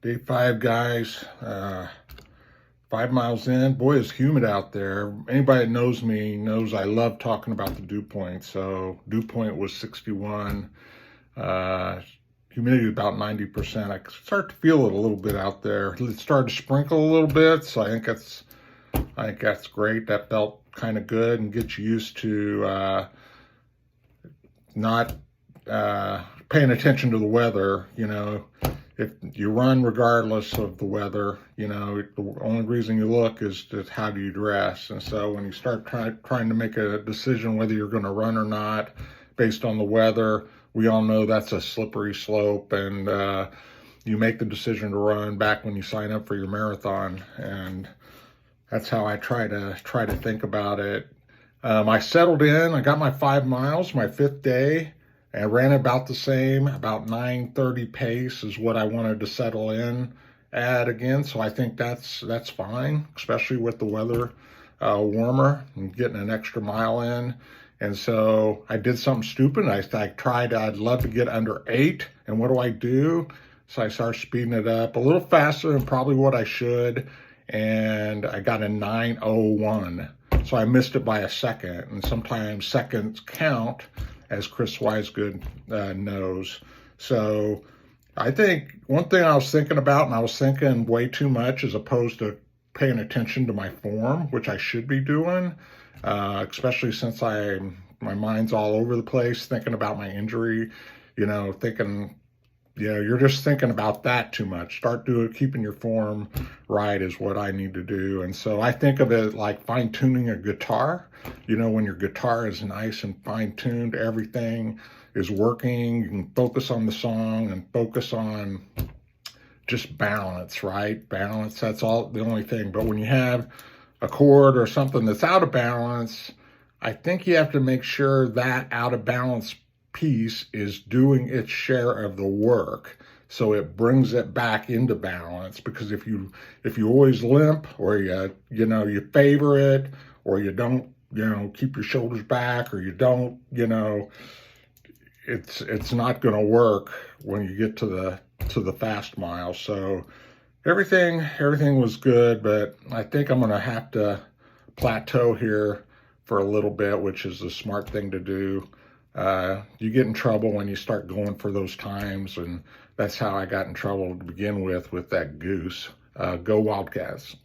Day 5, guys. 5 miles in. Boy, it's humid out there. Anybody that knows me knows I love talking about the dew point. So dew point was 61. Uh, Humidity about 90%. I start to feel it a little bit out there. It started to sprinkle a little bit, so I think that's great. That felt kind of good and gets you used to not paying attention to the weather. If you run regardless of the weather, the only reason you look is just how do you dress. And so when you start trying to make a decision whether you're going to run or not based on the weather, we all know that's a slippery slope, and you make the decision to run back when you sign up for your marathon. And that's how I try to think about it. I settled in. I got my 5 miles, my 5th day. I ran about the same, about 9:30 pace is what I wanted to settle in at again. So I think that's fine, especially with the weather warmer and getting an extra mile in. And so I did something stupid. I'd love to get under 8. And what do? So I started speeding it up a little faster than probably what I should. And I got a 9:01. So I missed it by a second. And sometimes seconds count, as Chris Wisegood knows. So I think one thing I was thinking about, and I was thinking way too much as opposed to paying attention to my form, which I should be doing, especially since my mind's all over the place thinking about my injury, you're just thinking about that too much. Keeping your form right is what I need to do. And so I think of it like fine tuning a guitar. When your guitar is nice and fine tuned, everything is working. You can focus on the song and focus on just balance, right? Balance, that's all the only thing. But when you have a chord or something that's out of balance, I think you have to make sure that out of balance piece is doing its share of the work, so it brings it back into balance. Because if you always limp, or you favor it, or you don't keep your shoulders back, or you don't it's not going to work when you get to the fast mile. So everything was good, but I think I'm going to have to plateau here for a little bit, which is the smart thing to do. You get in trouble when you start going for those times, and that's how I got in trouble to begin with that goose. Go Wildcats.